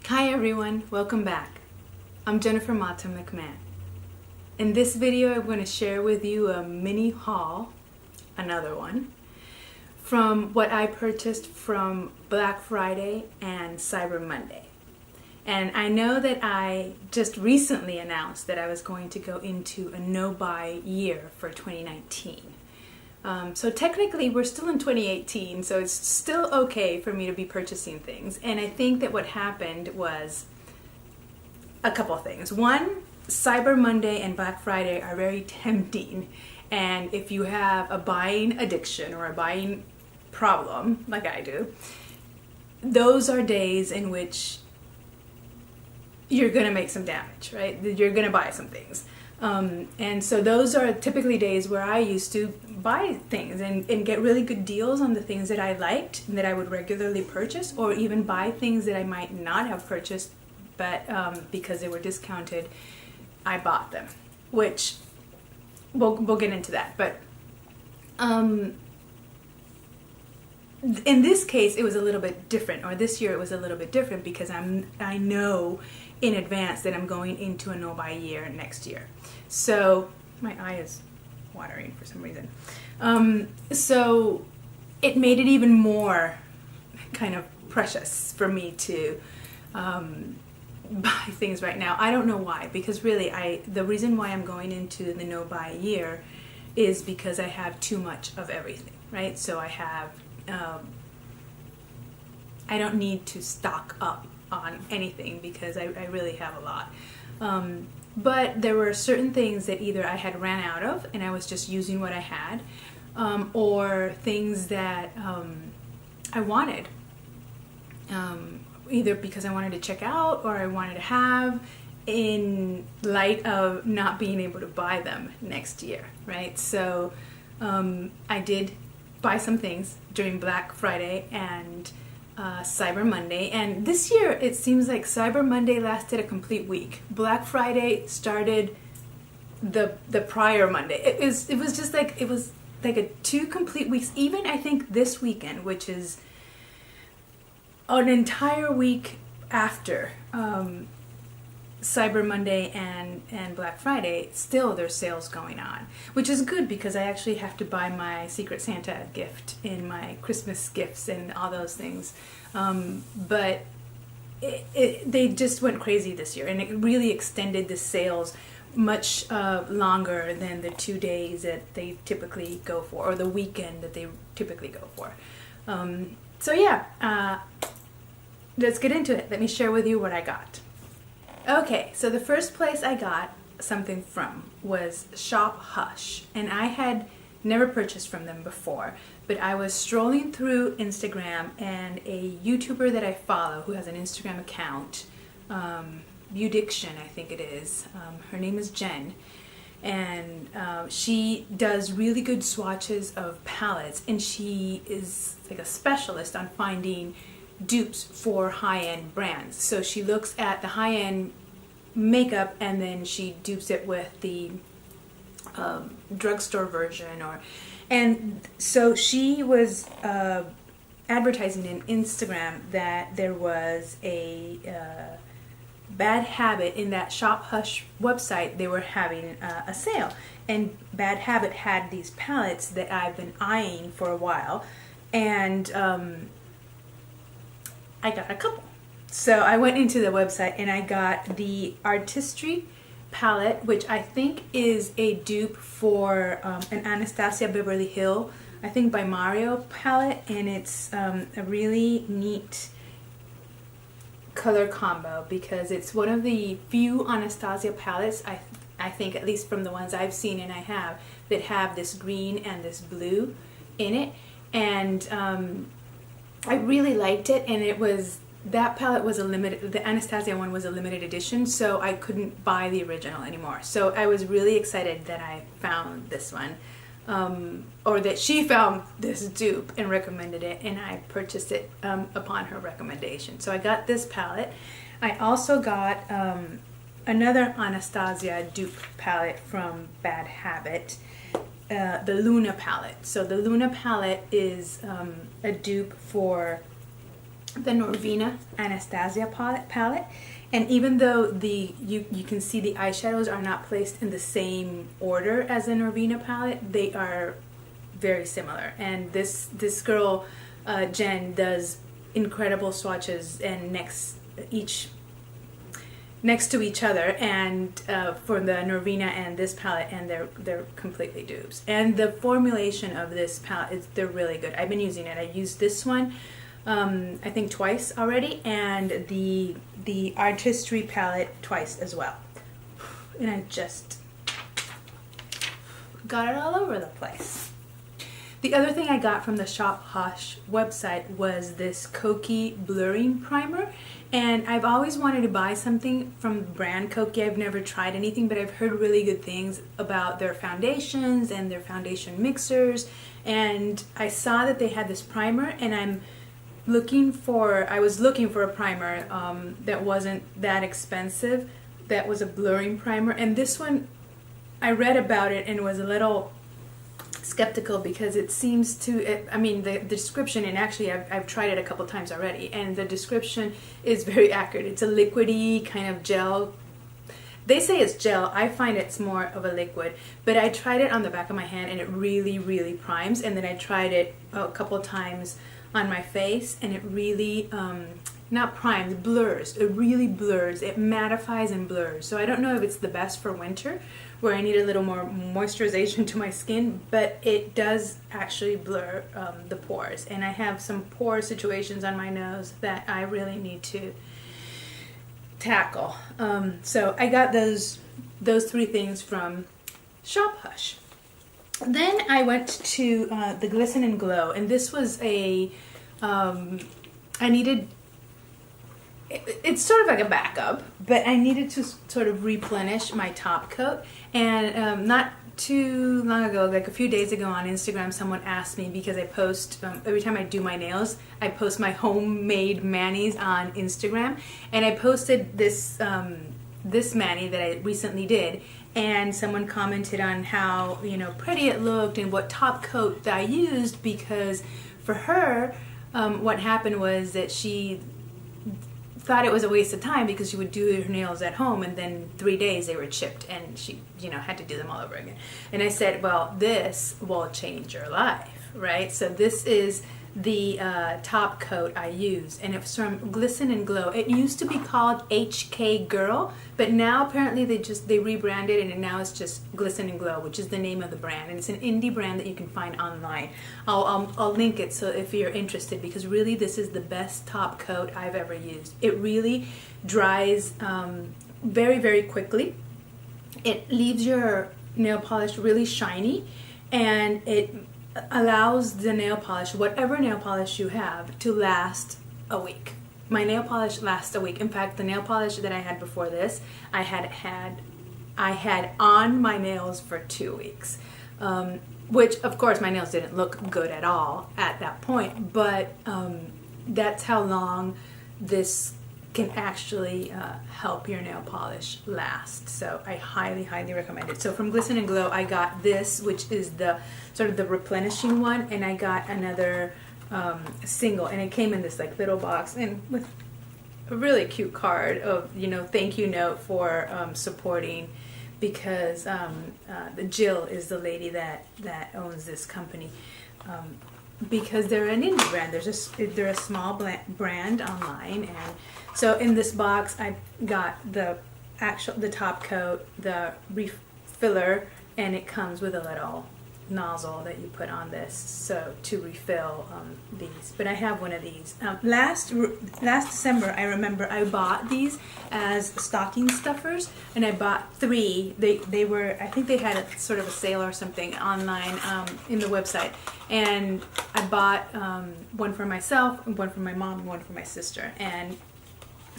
Hi everyone, welcome back. I'm Jennifer Mata-McMahon. In this video I'm going to share with you a mini haul, another one, from what I purchased from Black Friday and Cyber Monday. And I know that I just recently announced that I was going to go into a no-buy year for 2019. So technically we're still in 2018, so it's still okay for me to be purchasing things. And I think that what happened was a couple things. One, Cyber Monday and Black Friday are very tempting. And if you have a buying addiction or a buying problem, like I do, those are days in which you're going to make some damage, right? You're going to buy some things. And so those are typically days where I used to buy things and get really good deals on the things that I liked and that I would regularly purchase, or even buy things that I might not have purchased, but because they were discounted, I bought them, which we'll get into that. But in this case, it was a little bit different, or this year it was a little bit different because I know in advance that I'm going into a no-buy year next year. So my eye is watering for some reason. So it made it even more kind of precious for me to buy things right now. I don't know why, because really the reason why I'm going into the no-buy year is because I have too much of everything, right? So I have I don't need to stock up on anything because I really have a lot. But there were certain things that either I had ran out of and I was just using what I had, or things that I wanted, either because I wanted to check out or I wanted to have in light of not being able to buy them next year, right? So I did buy some things during Black Friday and Cyber Monday, and this year it seems like Cyber Monday lasted a complete week. Black Friday started the prior Monday. It was just like, it was like 2 complete weeks. Even I think this weekend, which is an entire week after Cyber Monday and Black Friday, still there's sales going on, which is good because I actually have to buy my Secret Santa gift and my Christmas gifts and all those things. But they just went crazy this year, and it really extended the sales much longer than the 2 days that they typically go for, or the weekend that they typically go for. So yeah, let's get into it. Let me share with you what I got. Okay, so the first place I got something from was Shop Hush, and I had never purchased from them before, but I was strolling through Instagram, and a YouTuber that I follow who has an Instagram account, Beaudiction I think it is, her name is Jen, and she does really good swatches of palettes, and she is like a specialist on finding dupes for high-end brands. So she looks at the high-end makeup and then she dupes it with the drugstore version, and so she was advertising in Instagram that there was a Bad Habit in that Shop Hush website. They were having a sale, and Bad Habit had these palettes that I've been eyeing for a while, and I got a couple. So I went into the website and I got the Artistry palette, which I think is a dupe for an Anastasia Beverly Hill, I think by Mario palette, and it's a really neat color combo because it's one of the few Anastasia palettes, I think, at least from the ones I've seen and I have, that have this green and this blue in it, and I really liked it, and that palette was the Anastasia one was a limited edition, so I couldn't buy the original anymore. So I was really excited that I found this one, or that she found this dupe and recommended it, and I purchased it upon her recommendation. So I got this palette. I also got another Anastasia dupe palette from Bad Habit, the Luna palette. So the Luna palette is a dupe for the Norvina Anastasia palette. And even though you can see the eyeshadows are not placed in the same order as the Norvina palette, they are very similar. And this girl, Jen, does incredible swatches and next to each other, and for the Norvina and this palette, and they're completely dupes. And the formulation of this palette they're really good. I've been using it. I used this one I think twice already, and the Artistry palette twice as well. And I just got it all over the place. The other thing I got from the Shop Hush website was this Kokie blurring primer, and I've always wanted to buy something from the brand Kokie. I've never tried anything, but I've heard really good things about their foundations and their foundation mixers, and I saw that they had this primer, and I was looking for a primer that wasn't that expensive, that was a blurring primer, and this one, I read about it and was a little skeptical because it seems to, I mean, the description, and actually I've tried it a couple times already, and the description is very accurate. It's a liquidy kind of gel. They say it's gel. I find it's more of a liquid, but I tried it on the back of my hand and it really, really primes, and then I tried it a couple times on my face and it really, not primes, blurs. It really blurs. It mattifies and blurs. So I don't know if it's the best for winter, where I need a little more moisturization to my skin, but it does actually blur the pores. And I have some pore situations on my nose that I really need to tackle. So I got those three things from Shop Hush. Then I went to the Glisten and Glow, and this was I needed, it's sort of like a backup, but I needed to sort of replenish my top coat. And not too long ago, like a few days ago on Instagram, someone asked me, because I post, every time I do my nails, I post my homemade manis on Instagram, and I posted this this mani that I recently did, and someone commented on how, you know, pretty it looked and what top coat that I used, because for her, what happened was that she thought it was a waste of time because she would do her nails at home, and then 3 days they were chipped and she, you know, had to do them all over again. And I said, well, this will change your life, right? So this is the top coat I use, and it's from Glisten and Glow. It used to be called HK Girl, but now apparently they rebranded it, and now it's just Glisten and Glow, which is the name of the brand, and it's an indie brand that you can find online. I'll link it so if you're interested, because really this is the best top coat I've ever used. It really dries very, very quickly. It leaves your nail polish really shiny, and it allows the nail polish, whatever nail polish you have, to last a week. My nail polish lasts a week. In fact, the nail polish that I had before this, I had on my nails for 2 weeks, which of course my nails didn't look good at all at that point, but that's how long this can actually help your nail polish last. So I highly, highly recommend it. So from Glisten and Glow, I got this, which is the sort of the replenishing one, and I got another single, and it came in this like little box and with a really cute card of, you know, thank you note for supporting, because the Jill is the lady that owns this company. Because they're an indie brand, they're a small brand online, and so in this box I got the top coat, the refiller, and it comes with a little nozzle that you put on this, so to refill these. But I have one of these. Last December, I remember I bought these as stocking stuffers, and I bought 3. They were, I think they had a sort of a sale or something online in the website, and I bought one for myself, one for my mom, and one for my sister. And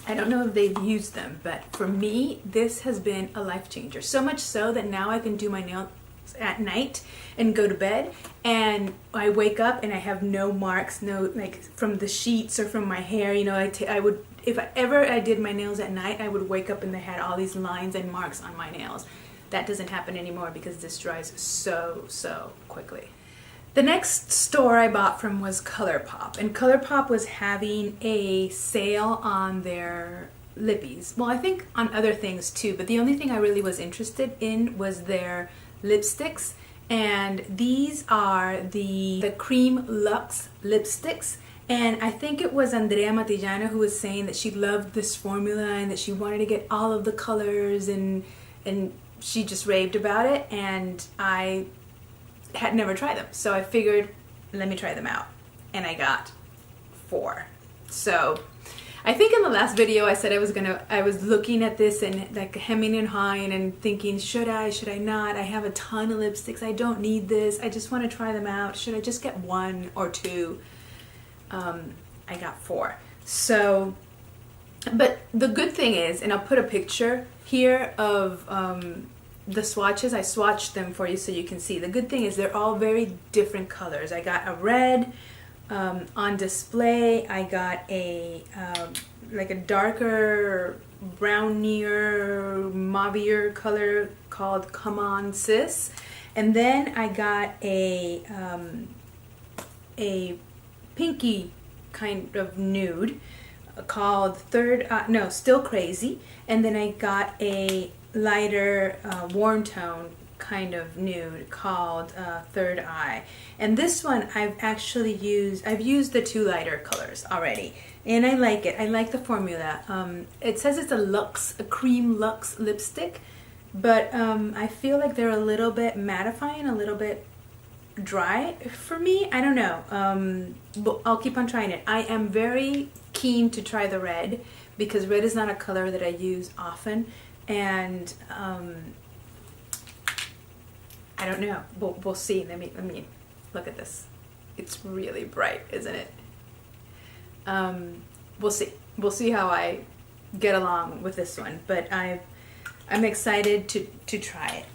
I don't know if they've used them, but for me, this has been a life changer. So much so that now I can do my nails at night and go to bed, and I wake up and I have no marks, no, like, from the sheets or from my hair. You know, I would, if I did my nails at night, I would wake up and they had all these lines and marks on my nails. That doesn't happen anymore because this dries so quickly. The next store I bought from was Colorpop, and Colorpop was having a sale on their lippies. Well, I think on other things too, but the only thing I really was interested in was their lipsticks, and these are the Cream Luxe lipsticks. And I think it was Andrea Matillana who was saying that she loved this formula and that she wanted to get all of the colors, and she just raved about it, and I had never tried them, so I figured, let me try them out, and I got 4. So I think in the last video I said I was looking at this and like hemming and hawing and thinking, should I not? I have a ton of lipsticks, I don't need this, I just want to try them out, should I just get 1 or 2? I got 4. So, but the good thing is, and I'll put a picture here of the swatches. I swatched them for you so you can see. The good thing is they're all very different colors. I got a red on display. I got a like a darker brownier mauvier color called Come On Sis, and then I got a pinky kind of nude called Still Crazy, and then I got a lighter warm tone kind of nude called Third Eye. And this one I've used the 2 lighter colors already, and I like it. I like the formula. It says it's a cream luxe lipstick, but I feel like they're a little bit mattifying, a little bit dry for me. I don't know, but I'll keep on trying it. I am very keen to try the red because red is not a color that I use often, and I don't know. We'll see. Let me look at this. It's really bright, isn't it? We'll see. We'll see how I get along with this one, but I'm excited to try it.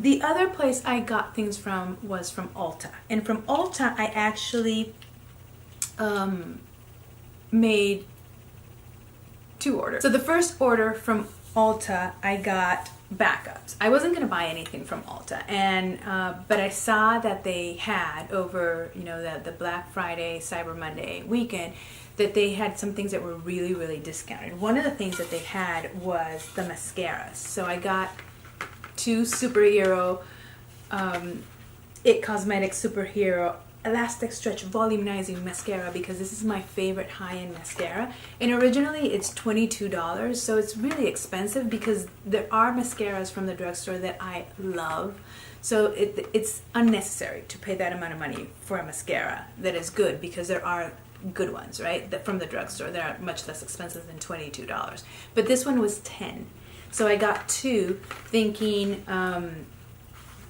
The other place I got things from was from Ulta, and from Ulta I actually made 2 orders. So the first order from Ulta, I got backups. I wasn't going to buy anything from Ulta, and but I saw that they had over, you know, the Black Friday, Cyber Monday weekend, that they had some things that were really, really discounted. One of the things that they had was the mascaras. So I got 2 superhero It Cosmetics Superhero Elastic Stretch Volumizing Mascara, because this is my favorite high-end mascara, and originally it's $22, so it's really expensive because there are mascaras from the drugstore that I love, so it's unnecessary to pay that amount of money for a mascara that is good, because there are good ones, right, that from the drugstore. They're much less expensive than $22, but this one was $10, so I got 2 thinking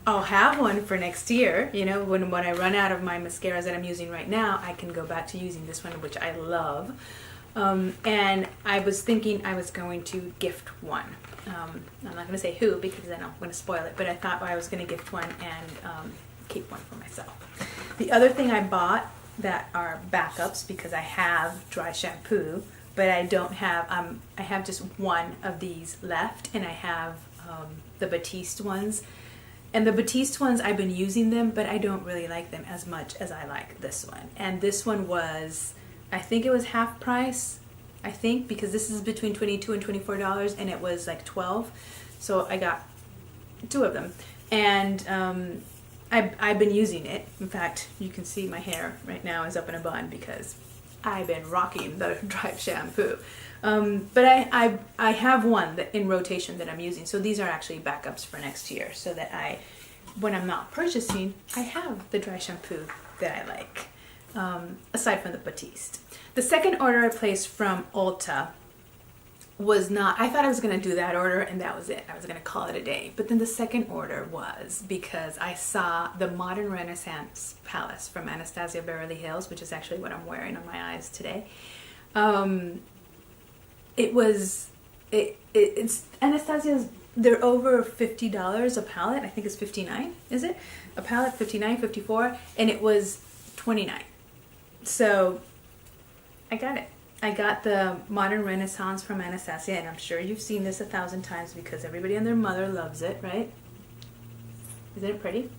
I'll have one for next year, you know, when I run out of my mascaras that I'm using right now, I can go back to using this one, which I love. And I was thinking I was going to gift one. I'm not going to say who, because then I'm going to spoil it, but I thought I was going to gift one and keep one for myself. The other thing I bought that are backups, because I have dry shampoo, but I don't have, I have just one of these left, and I have the Batiste ones. And the Batiste ones, I've been using them, but I don't really like them as much as I like this one. And this one was, I think it was half price, I think, because this is between $22 and $24, and it was like $12. So I got 2 of them. And I've been using it. In fact, you can see my hair right now is up in a bun because I've been rocking the dry shampoo. But I have one that in rotation that I'm using, so these are actually backups for next year, so that when I'm not purchasing, I have the dry shampoo that I like, aside from the Batiste. The second order I placed from Ulta was not, I thought I was going to do that order and that was it. I was going to call it a day. But then the second order was because I saw the Modern Renaissance Palace from Anastasia Beverly Hills, which is actually what I'm wearing on my eyes today. It's Anastasia's, they're over $50 a palette. I think it's $59, is it? A palette, $59, $54, and it was $29. So I got it. I got the Modern Renaissance from Anastasia, and I'm sure you've seen this 1,000 times because everybody and their mother loves it, right? Isn't it pretty?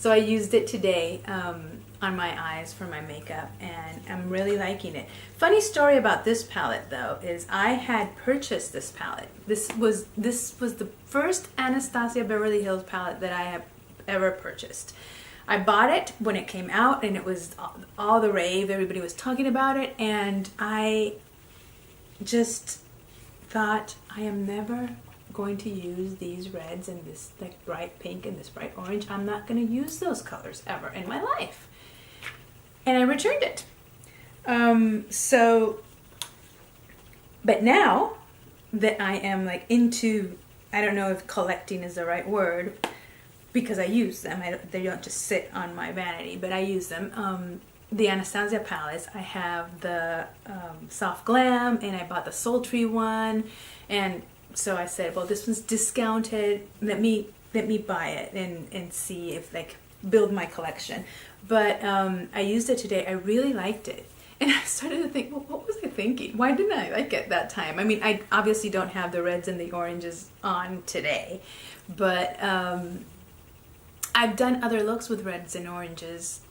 So I used it today on my eyes for my makeup, and I'm really liking it. Funny story about this palette though is I had purchased this palette. This was the first Anastasia Beverly Hills palette that I have ever purchased. I bought it when it came out and it was all the rave, everybody was talking about it, and I just thought I am never going to use these reds and this like bright pink and this bright orange. I'm not going to use those colors ever in my life. And I returned it. But now that I am like into, I don't know if collecting is the right word, because I use them. They don't just sit on my vanity, but I use them. The Anastasia palettes, I have the Soft Glam, and I bought the Sultry one, and so I said, well, this one's discounted. Let me buy it and see if like build my collection. But I used it today. I really liked it. And I started to think, well, what was I thinking? Why didn't I like it that time? I mean, I obviously don't have the reds and the oranges on today, but I've done other looks with reds and oranges,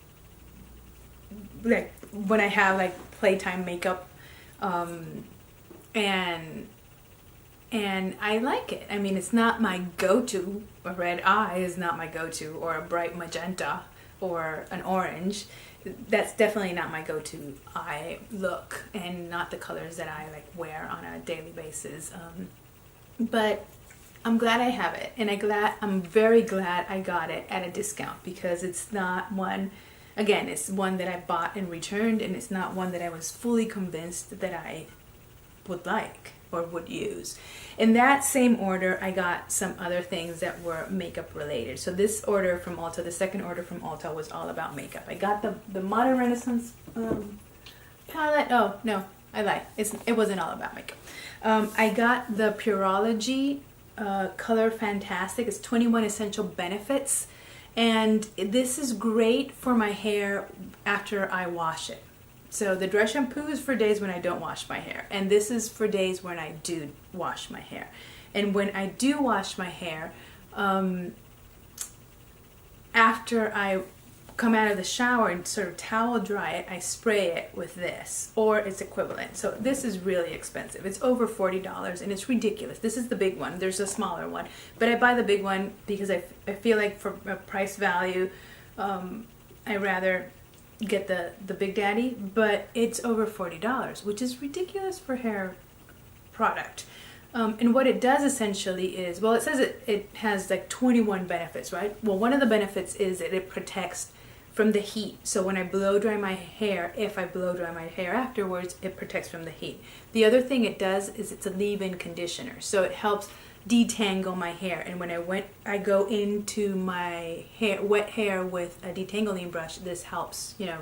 like when I have like playtime makeup, and I like it. I mean, it's not my go-to. A red eye is not my go-to, or a bright magenta, or an orange. That's definitely not my go-to eye look, and not the colors that I like wear on a daily basis. But I'm glad I have it, and I'm very glad I got it at a discount, because it's not one, again, it's one that I bought and returned, and it's not one that I was fully convinced that I would like or would use. In that same order, I got some other things that were makeup related. So this order from Ulta, the second order from Ulta, was all about makeup. I got the Modern Renaissance palette. Oh, no, I lied. It wasn't all about makeup. I got the Pureology Color Fantastic. It's 21 Essential Benefits. And this is great for my hair after I wash it. So the dry shampoo is for days when I don't wash my hair, and this is for days when I do wash my hair. And when I do wash my hair, after I come out of the shower and sort of towel dry it, I spray it with this or its equivalent. So this is really expensive. It's over $40 and it's ridiculous. This is the big one. There's a smaller one, but I buy the big one because I feel like for a price value, I rather get the Big Daddy, but it's over $40, which is ridiculous for hair product. And what it does essentially is, well, it says it has like 21 benefits, right? Well, one of the benefits is that it protects from the heat. So when I blow dry my hair, if I blow dry my hair afterwards, it protects from the heat. The other thing it does is it's a leave-in conditioner. So it helps detangle my hair, and when I go into my hair, wet hair, with a detangling brush, this helps, you know,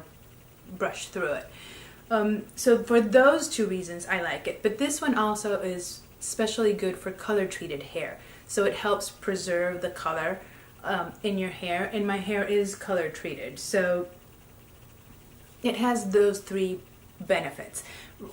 brush through it. So for those two reasons, I like it. But this one also is especially good for color treated hair. So it helps preserve the color in your hair, and my hair is color treated. So it has those three benefits.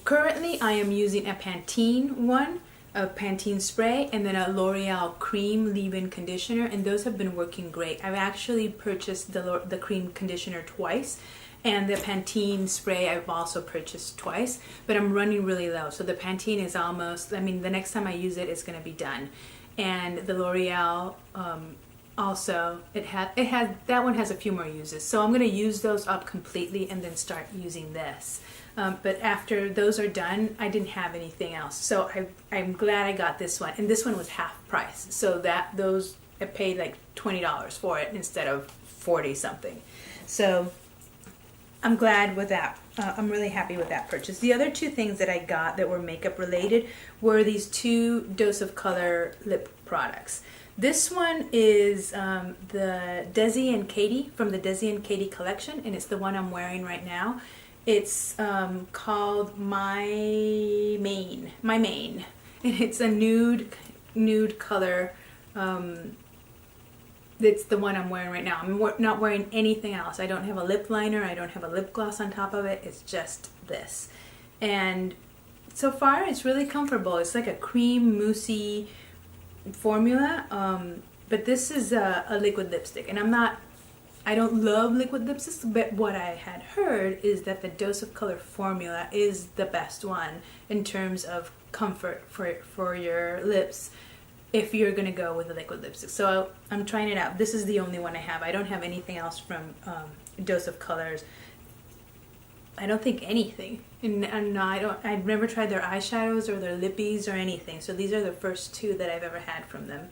Currently, I am using a Pantene one, a Pantene spray, and then a L'Oreal cream leave-in conditioner, and those have been working great. I've actually purchased the cream conditioner twice, and the Pantene spray I've also purchased twice, but I'm running really low. So the Pantene is almost, I mean, the next time I use it, it's going to be done. And the L'Oreal also, that one has a few more uses. So I'm going to use those up completely and then start using this. But after those are done, I didn't have anything else. So I'm glad I got this one. And this one was half price. So I paid like $20 for it instead of 40 something. So I'm glad with that. I'm really happy with that purchase. The other two things that I got that were makeup related were these two Dose of Color lip products. This one is the Desi and Katie from the Desi and Katie collection, and it's the one I'm wearing right now. It's called My Main, and it's a nude color. It's the one I'm wearing right now. I'm not wearing anything else. I don't have a lip liner. I don't have a lip gloss on top of it. It's just this. And so far, it's really comfortable. It's like a cream moussey formula. But this is a liquid lipstick, and I don't love liquid lipsticks, but what I had heard is that the Dose of Color formula is the best one in terms of comfort for your lips if you're gonna go with a liquid lipstick. So I'm trying it out. This is the only one I have. I don't have anything else from Dose of Colors. I don't think anything, and I've never tried their eyeshadows or their lippies or anything. So these are the first two that I've ever had from them.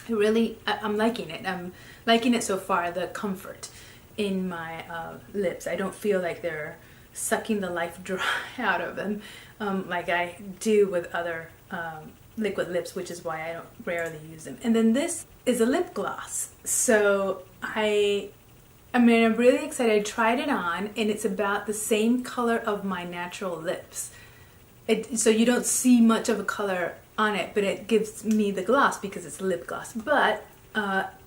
I'm liking it. I'm liking it so far. The comfort in my lips. I don't feel like they're sucking the life dry out of them like I do with other liquid lips, which is why I don't rarely use them. And then this is a lip gloss. So I'm really excited. I tried it on, and it's about the same color of my natural lips. So you don't see much of a color on it, but it gives me the gloss because it's a lip gloss. But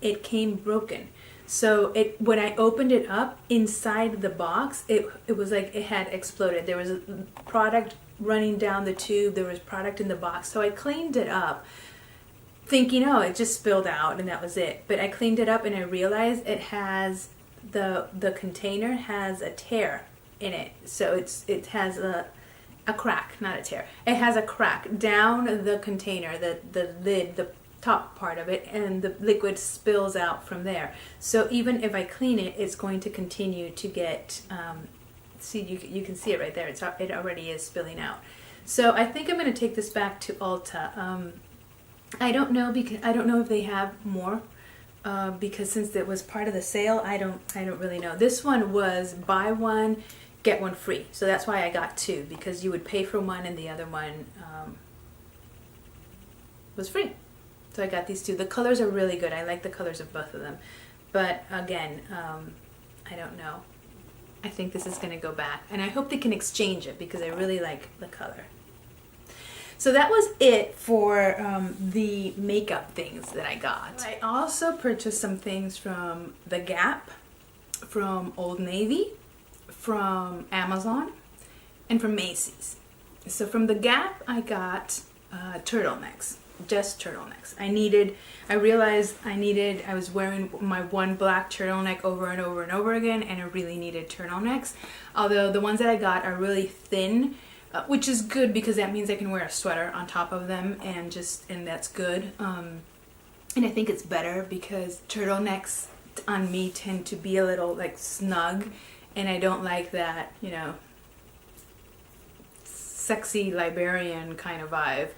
it came broken. So when I opened it up, inside the box, it was like it had exploded. There was a product running down the tube. There was product in the box. So I cleaned it up, thinking, oh, it just spilled out and that was it. But I cleaned it up and I realized it has the container has a tear in it. So it has a crack, not a tear. It has a crack down the container, the lid, the top part of it, and the liquid spills out from there. So even if I clean it, it's going to continue to get, see, you can see it right there. It already is spilling out. So I think I'm going to take this back to Ulta. I don't know if they have more. Because since it was part of the sale, I don't really know. This one was buy one, get one free. So that's why I got two, because you would pay for one and the other one was free. So I got these two. The colors are really good. I like the colors of both of them. But again, I don't know. I think this is going to go back. And I hope they can exchange it because I really like the color. So that was it for the makeup things that I got. I also purchased some things from The Gap, from Old Navy, from Amazon, and from Macy's. So from The Gap, I got turtlenecks, just turtlenecks. I realized I was wearing my one black turtleneck over and over and over again, and I really needed turtlenecks. Although the ones that I got are really thin, which is good because that means I can wear a sweater on top of them, and that's good. And I think it's better because turtlenecks on me tend to be a little like snug, and I don't like that, you know, sexy librarian kind of vibe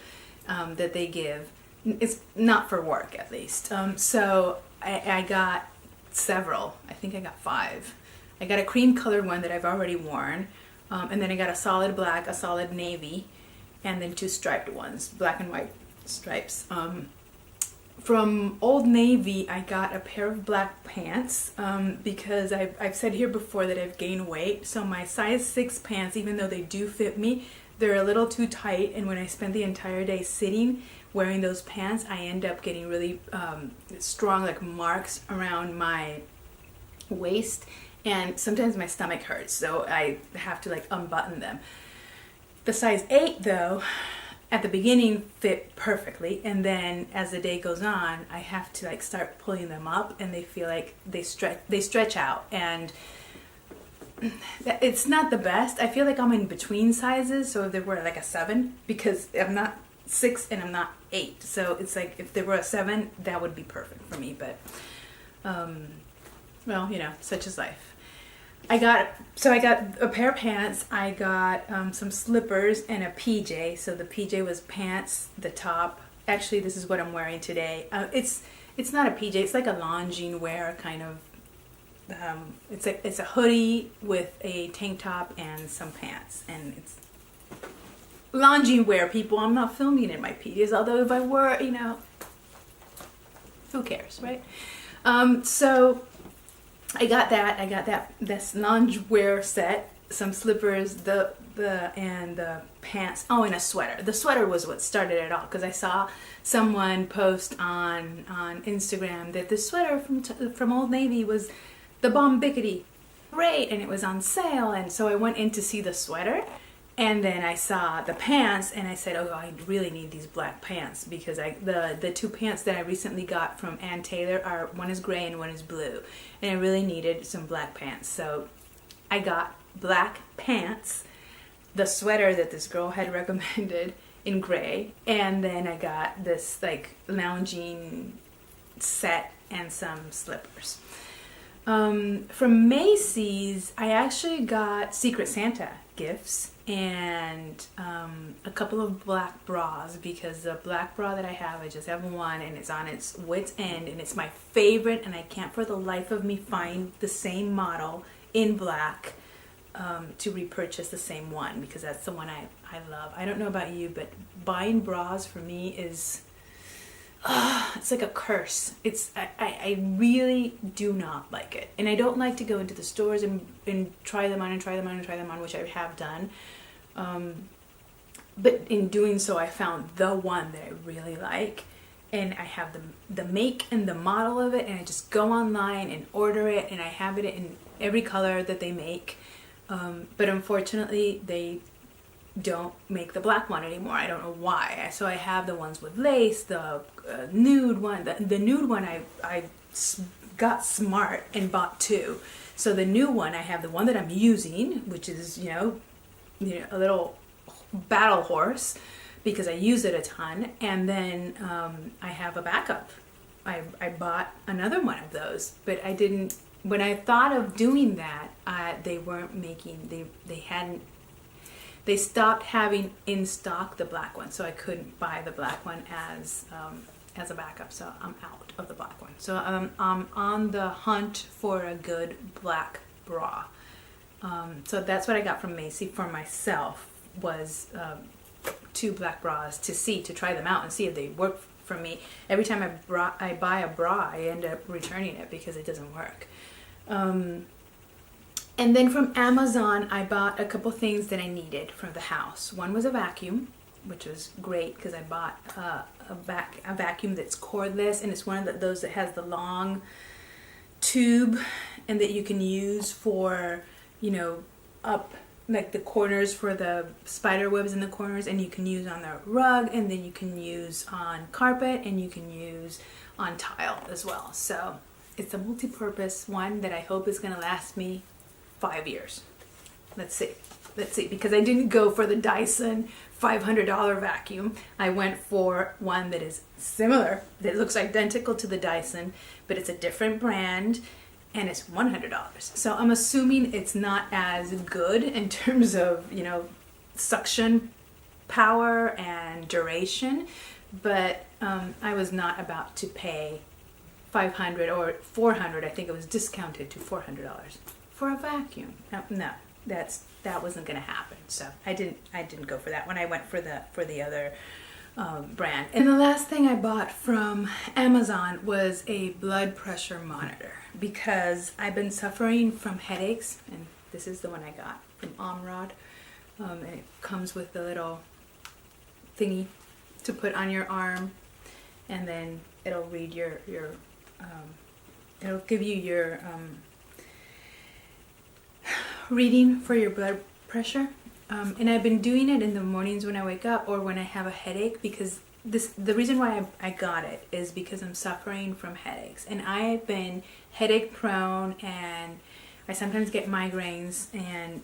that they give. It's not for work, at least. So I got several. I think I got 5. I got a cream colored one that I've already worn. And then I got a solid black, a solid navy, and then 2 striped ones, black and white stripes. From Old Navy, I got a pair of black pants because I've said here before that I've gained weight. So my size 6 pants, even though they do fit me, they're a little too tight. And when I spend the entire day sitting wearing those pants, I end up getting really strong like marks around my waist. And sometimes my stomach hurts, so I have to like unbutton them. The size 8 though, at the beginning fit perfectly, and then as the day goes on, I have to like start pulling them up, and they feel like they stretch out, and it's not the best. I feel like I'm in between sizes, so if they were like a 7, because I'm not 6 and I'm not 8, so it's like if they were a 7, that would be perfect for me. But well, you know, such is life. I got a pair of pants, I got some slippers, and a PJ. So the PJ was pants, the top. Actually, this is what I'm wearing today. It's not a PJ, it's like a lounging wear kind of. It's a hoodie with a tank top and some pants, and it's lounging wear, people. I'm not filming in my PJs, although if I were, you know, who cares, right? So I got this loungewear set, some slippers, and the pants. Oh, and a sweater. The sweater was what started it all, because I saw someone post on Instagram that the sweater from Old Navy was the bomb bickety rate, and it was on sale. And so I went in to see the sweater, And then I saw the pants and I said, oh, I really need these black pants, because the two pants that I recently got from Ann Taylor are, one is gray and one is blue. And I really needed some black pants. So I got black pants, the sweater that this girl had recommended in gray, and then I got this like lounging set and some slippers. From Macy's, I actually got Secret Santa gifts and a couple of black bras, because the black bra that I have, I just have one and it's on its wit's end and it's my favorite, and I can't for the life of me find the same model in black to repurchase the same one, because that's the one I love. I don't know about you, but buying bras for me is it's like a curse. I really do not like it, and I don't like to go into the stores and try them on and try them on and try them on, which I have done. But in doing so, I found the one that I really like, and I have the make and the model of it, and I just go online and order it, and I have it in every color that they make. But unfortunately, they don't make the black one anymore. I don't know why. So I have the ones with lace, the nude one. The nude one I got smart and bought two. So the new one, I have the one that I'm using, which is you know a little battle horse, because I use it a ton. And then I have a backup. I bought another one of those, but I didn't. When I thought of doing that, they weren't making. They stopped having in stock the black one, so I couldn't buy the black one as a backup. So I'm out of the black one. So I'm on the hunt for a good black bra. So that's what I got from Macy for myself, was two black bras to try them out and see if they work for me. Every time I buy a bra, I end up returning it because it doesn't work. And then from Amazon, I bought a couple things that I needed for the house. One was a vacuum, which was great because I bought a vacuum that's cordless, and it's one of those that has the long tube and that you can use for, up like the corners for the spider webs in the corners, and you can use on the rug, and then you can use on carpet, and you can use on tile as well. So it's a multi-purpose one that I hope is going to last me 5 years. Let's see, because I didn't go for the Dyson $500 vacuum. I went for one that is similar, that looks identical to the Dyson, but it's a different brand, and it's $100. So I'm assuming it's not as good in terms of, suction power and duration, but I was not about to pay $500 or $400. I think it was discounted to $400 for a vacuum. No, that wasn't going to happen. So I didn't go for that one. I went for the other brand. And the last thing I bought from Amazon was a blood pressure monitor, because I've been suffering from headaches, and this is the one I got from Omrod. And it comes with the little thingy to put on your arm, and then it'll read your it'll give you your reading for your blood pressure. And I've been doing it in the mornings when I wake up or when I have a headache, because the reason why I got it is because I'm suffering from headaches, and I've been headache prone, and I sometimes get migraines, and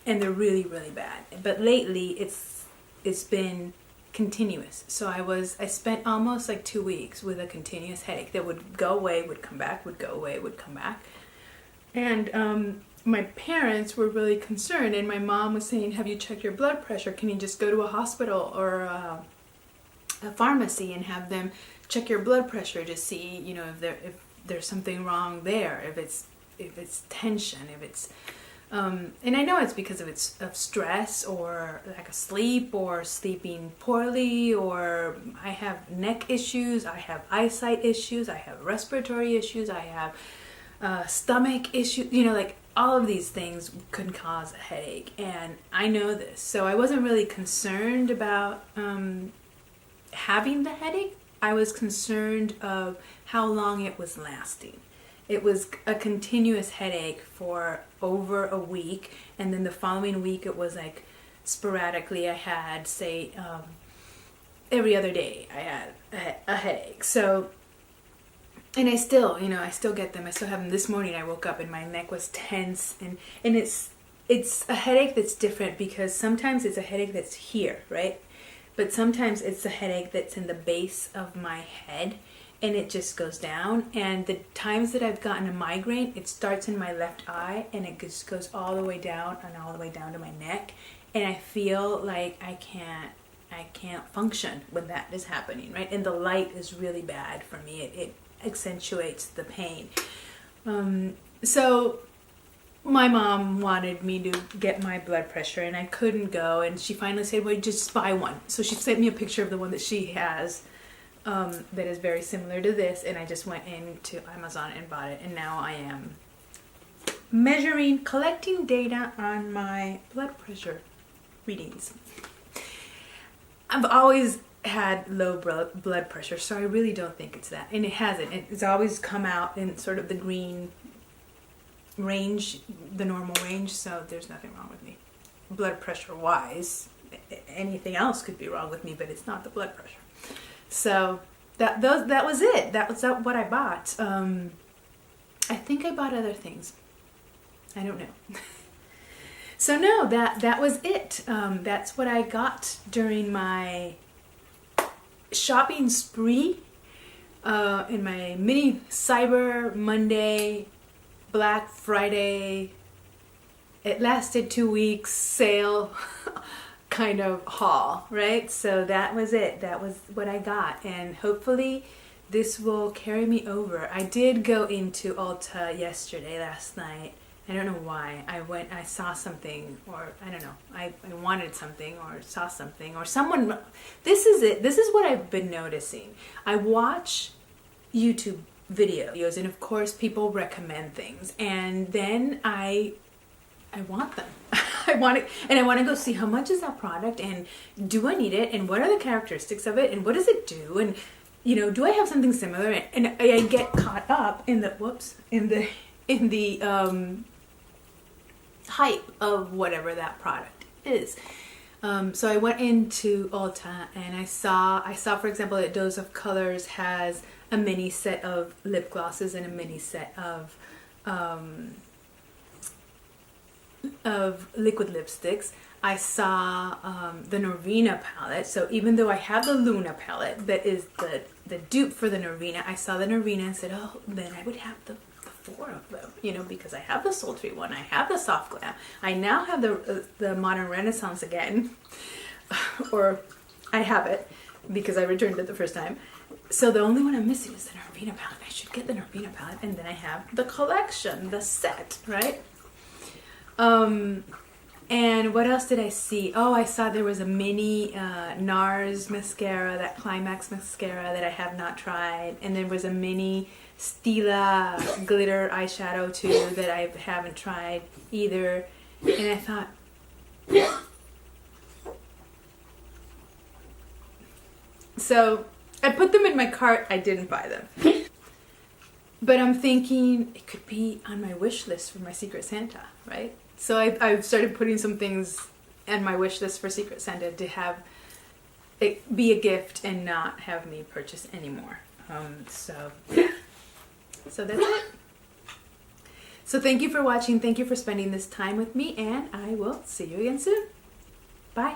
they're really, really bad. But lately it's been continuous. So I spent almost like 2 weeks with a continuous headache that would go away, would come back, would go away, would come back. And my parents were really concerned, and my mom was saying, have you checked your blood pressure? Can you just go to a hospital or a pharmacy and have them check your blood pressure to see, if there's something wrong there, if it's tension, if it's and I know it's because of stress or lack of sleep or sleeping poorly, or I have neck issues, I have eyesight issues, I have respiratory issues, I have stomach issues, like all of these things could cause a headache, and I know this. So I wasn't really concerned about having the headache. I was concerned of how long it was lasting. It was a continuous headache for over a week, and then the following week it was like sporadically I had, say, every other day I had a headache. So, and I still, I still get them. I still have them. This morning I woke up and my neck was tense, and it's a headache that's different because sometimes it's a headache that's here, right? But sometimes it's a headache that's in the base of my head and it just goes down. And the times that I've gotten a migraine, it starts in my left eye and it just goes all the way down and all the way down to my neck. And I feel like I can't function when that is happening, right? And the light is really bad for me. It accentuates the pain. So my mom wanted me to get my blood pressure and I couldn't go, and she finally said, well, just buy one. So she sent me a picture of the one that she has that is very similar to this, and I just went into Amazon and bought it, and now I am collecting data on my blood pressure readings. I've always had low blood pressure, so I really don't think it's that, and it hasn't. It's always come out in sort of the green range, the normal range, so there's nothing wrong with me blood pressure wise. Anything else could be wrong with me, but it's not the blood pressure. So that was it. That was what I bought. I think I bought other things, I don't know. So no, that was it. That's what I got during my shopping spree in my mini Cyber Monday, Black Friday, it lasted 2 weeks sale kind of haul, right? So that was it. That was what I got, and hopefully this will carry me over. I did go into Ulta last night. I don't know why. I saw something, or I don't know. I wanted something, or saw something, or someone. This is it. This is what I've been noticing. I watch YouTube videos, and of course people recommend things, and then I want them. I want it, and I want to go see how much is that product, and do I need it, and what are the characteristics of it, and what does it do, and do I have something similar? And I get caught up in the hype of whatever that product is. So I went into Ulta and I saw for example that Dose of Colors has a mini set of lip glosses and a mini set of liquid lipsticks. I saw the Norvina palette. So even though I have the Luna palette that is the dupe for the Norvina, I saw the Norvina and said, oh, then I would have the four of them, because I have the sultry one, I have the soft glam, I now have the modern renaissance again, or I have it because I returned it the first time. So the only one I'm missing is the Norvina palette. I should get the Norvina palette, and then I have the collection, the set, right? And what else did I see? Oh, I saw there was a mini NARS mascara, that Climax mascara that I have not tried, and there was a mini Stila glitter eyeshadow too that I haven't tried either. And I thought, so I put them in my cart. I didn't buy them, but I'm thinking it could be on my wish list for my Secret Santa, right? So I've started putting some things on my wish list for Secret Santa to have it be a gift and not have me purchase anymore. So that's it. So thank you for watching. Thank you for spending this time with me, and I will see you again soon. Bye.